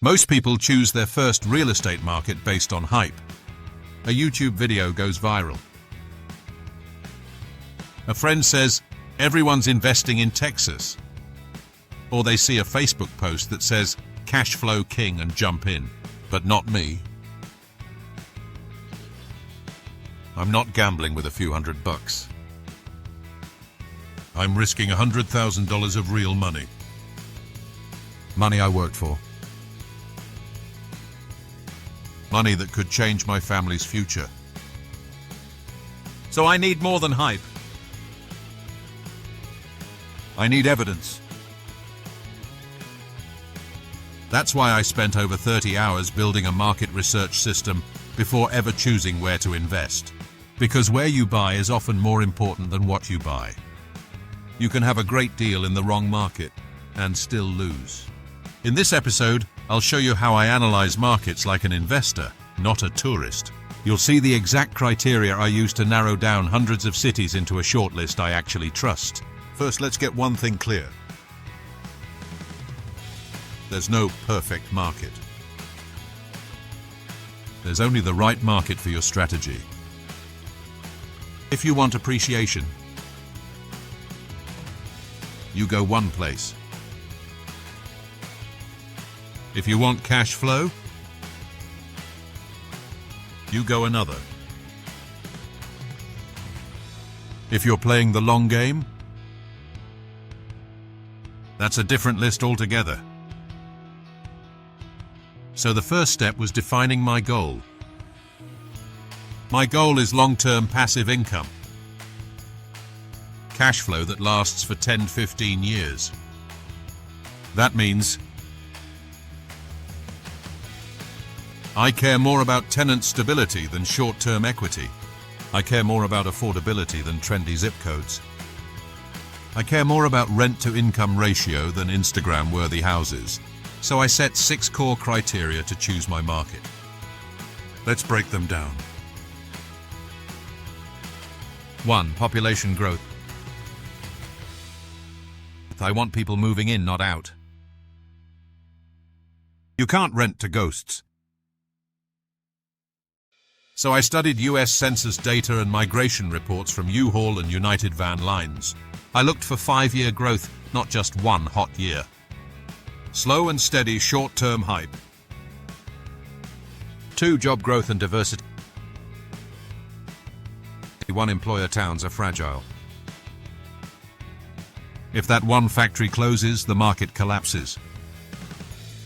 Most people choose their first real estate market based on hype. A YouTube video goes viral. A friend says, everyone's investing in Texas. Or they see a Facebook post that says, cash flow king and jump in. But not me. I'm not gambling with a few $100. I'm risking $100,000 of real money. Money I worked for. Money that could change my family's future. So I need more than hype. I need evidence. That's why I spent over 30 hours building a market research system before ever choosing where to invest. Because where you buy is often more important than what you buy. You can have a great deal in the wrong market and still lose. In this episode, I'll show you how I analyze markets like an investor, not a tourist. You'll see the exact criteria I use to narrow down hundreds of cities into a shortlist I actually trust. First, let's get one thing clear. There's no perfect market. There's only the right market for your strategy. If you want appreciation, you go one place. If you want cash flow, you go another. If you're playing the long game, that's a different list altogether. So the first step was defining my goal. My goal is long-term passive income. Cash flow that lasts for 10-15 years. That means I care more about tenant stability than short-term equity. I care more about affordability than trendy zip codes. I care more about rent-to-income ratio than Instagram-worthy houses. So I set 6 core criteria to choose my market. Let's break them down. 1. Population growth. I want people moving in, not out. You can't rent to ghosts. So I studied US Census Data and migration reports from U-Haul and United Van Lines. I looked for 5-year growth, not just one hot year. Slow and steady short-term hype. 2. Job growth and diversity. 1. Employer towns are fragile. If that one factory closes, the market collapses.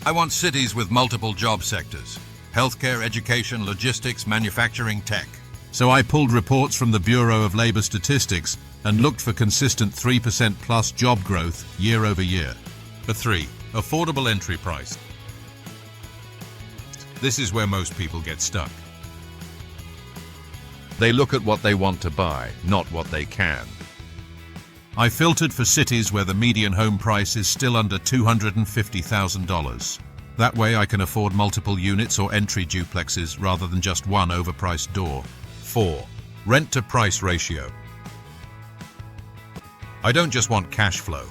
I want cities with multiple job sectors. Healthcare, education, logistics, manufacturing, tech. So I pulled reports from the Bureau of Labor Statistics and looked for consistent 3% plus job growth year over year. 3. Affordable entry price. This is where most people get stuck. They look at what they want to buy, not what they can. I filtered for cities where the median home price is still under $250,000. That way I can afford multiple units or entry duplexes rather than just one overpriced door. 4. Rent to price ratio. I don't just want cash flow.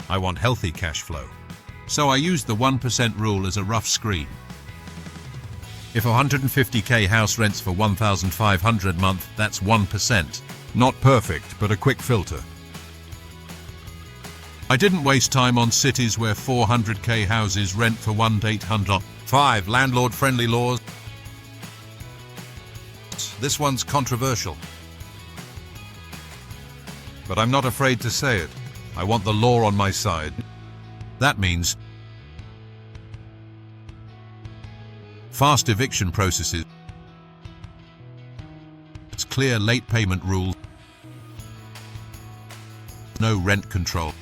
I want healthy cash flow. So I used the 1% rule as a rough screen. If a $150K house rents for $1,500 a month, that's 1%. Not perfect, but a quick filter. I didn't waste time on cities where 400K houses rent for $1,800. 5. Landlord-friendly laws. This one's controversial. But I'm not afraid to say it. I want the law on my side. That means fast eviction processes, clear late payment rules, no rent control,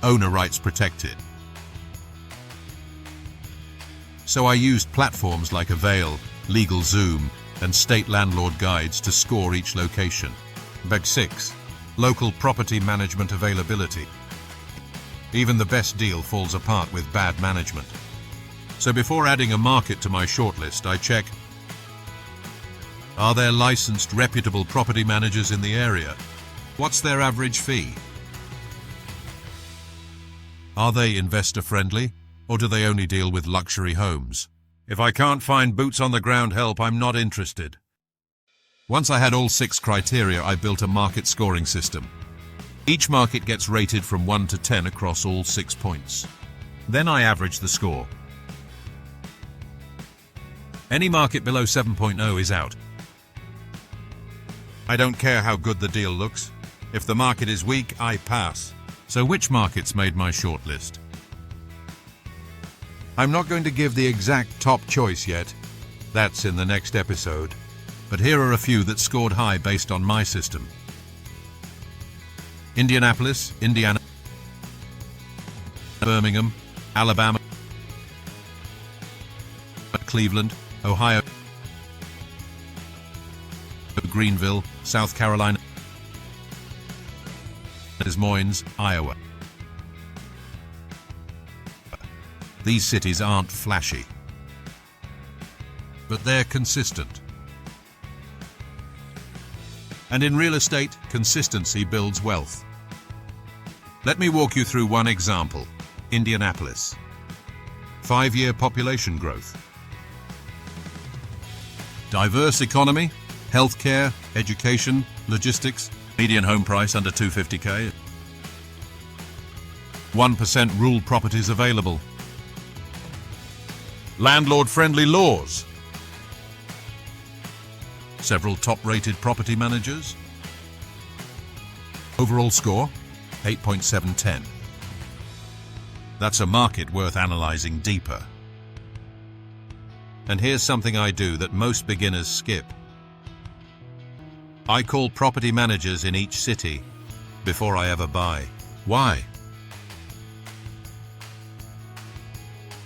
owner rights protected. So I used platforms like Avail, LegalZoom, and state landlord guides to score each location. 6. Local property management availability. Even the best deal falls apart with bad management. So before adding a market to my shortlist, I check, are there licensed, reputable property managers in the area? What's their average fee? Are they investor-friendly, or do they only deal with luxury homes? If I can't find boots-on-the-ground help, I'm not interested. Once I had all 6 criteria, I built a market scoring system. Each market gets rated from 1 to 10 across all 6 points. Then I average the score. Any market below 7.0 is out. I don't care how good the deal looks. If the market is weak, I pass. So which markets made my shortlist? I'm not going to give the exact top choice yet. That's in the next episode. But here are a few that scored high based on my system. Indianapolis, Indiana, Birmingham, Alabama, Cleveland, Ohio, Greenville, South Carolina, Des Moines, Iowa. These cities aren't flashy, but they're consistent. And in real estate, consistency builds wealth. Let me walk you through one example. Indianapolis. 5-year population growth. Diverse economy, healthcare, education, logistics, median home price under $250K. 1% ruled properties available. Landlord-friendly laws. Several top-rated property managers. Overall score, 8.710. That's a market worth analyzing deeper. And here's something I do that most beginners skip. I call property managers in each city before I ever buy. Why?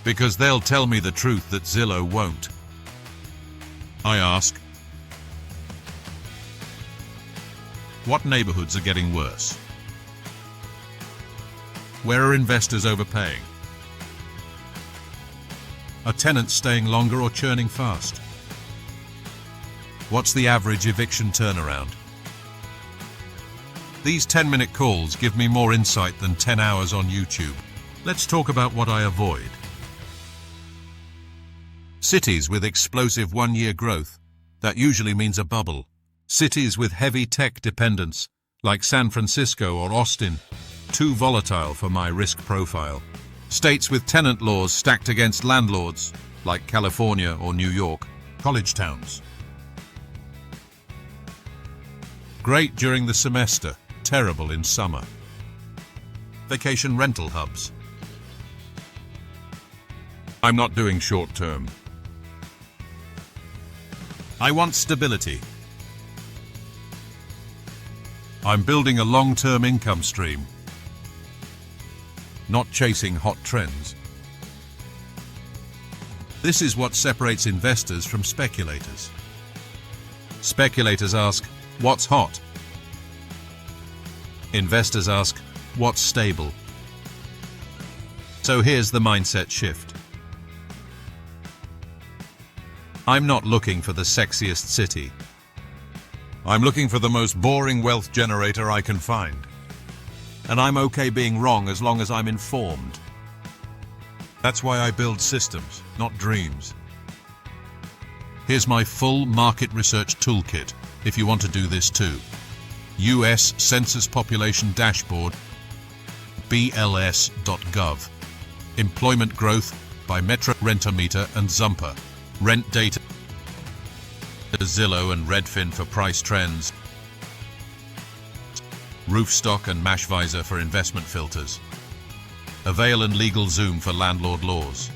Because they'll tell me the truth that Zillow won't. I ask, what neighborhoods are getting worse? Where are investors overpaying? Are tenants staying longer or churning fast? What's the average eviction turnaround? These 10-minute calls give me more insight than 10 hours on YouTube. Let's talk about what I avoid. Cities with explosive 1-year growth. That usually means a bubble. Cities with heavy tech dependence, like San Francisco or Austin, too volatile for my risk profile. States with tenant laws stacked against landlords, like California or New York. College towns. Great during the semester, terrible in summer. Vacation rental hubs. I'm not doing short term. I want stability. I'm building a long-term income stream, not chasing hot trends. This is what separates investors from speculators. Speculators ask, what's hot? Investors ask, what's stable? So here's the mindset shift. I'm not looking for the sexiest city. I'm looking for the most boring wealth generator I can find. And I'm okay being wrong as long as I'm informed. That's why I build systems, not dreams. Here's my full market research toolkit if you want to do this too. US Census Population Dashboard, bls.gov. Employment growth by Metro, Rentometer and Zumper. Rent data, Zillow and Redfin for price trends. Roofstock and Mashvisor for investment filters. Avail and LegalZoom for landlord laws.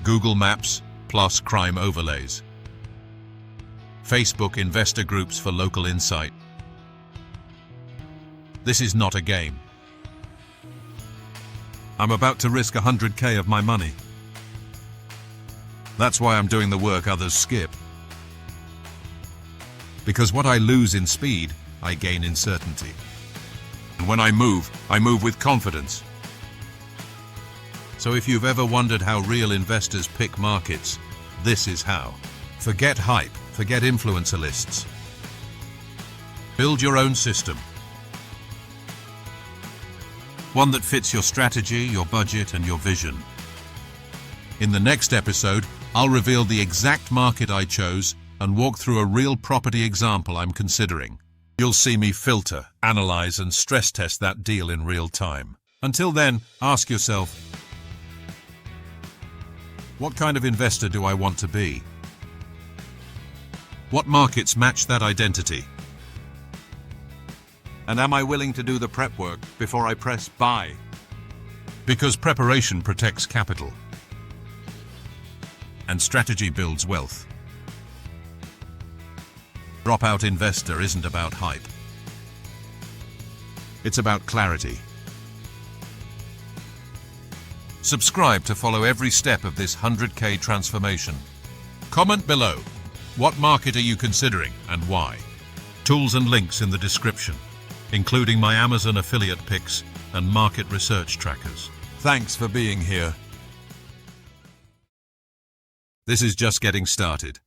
Google Maps plus crime overlays. Facebook investor groups for local insight. This is not a game. I'm about to risk 100K of my money. That's why I'm doing the work others skip. Because what I lose in speed, I gain in certainty. And when I move with confidence. So if you've ever wondered how real investors pick markets, this is how. Forget hype, forget influencer lists. Build your own system. One that fits your strategy, your budget, and your vision. In the next episode, I'll reveal the exact market I chose and walk through a real property example I'm considering. You'll see me filter, analyze, and stress test that deal in real time. Until then, ask yourself, what kind of investor do I want to be? What markets match that identity? And am I willing to do the prep work before I press buy? Because preparation protects capital. And strategy builds wealth. Dropout investor isn't about hype. It's about clarity. Subscribe to follow every step of this 100K transformation. Comment below. What market are you considering and why? Tools and links in the description, including my Amazon affiliate picks and market research trackers. Thanks for being here. This is just getting started.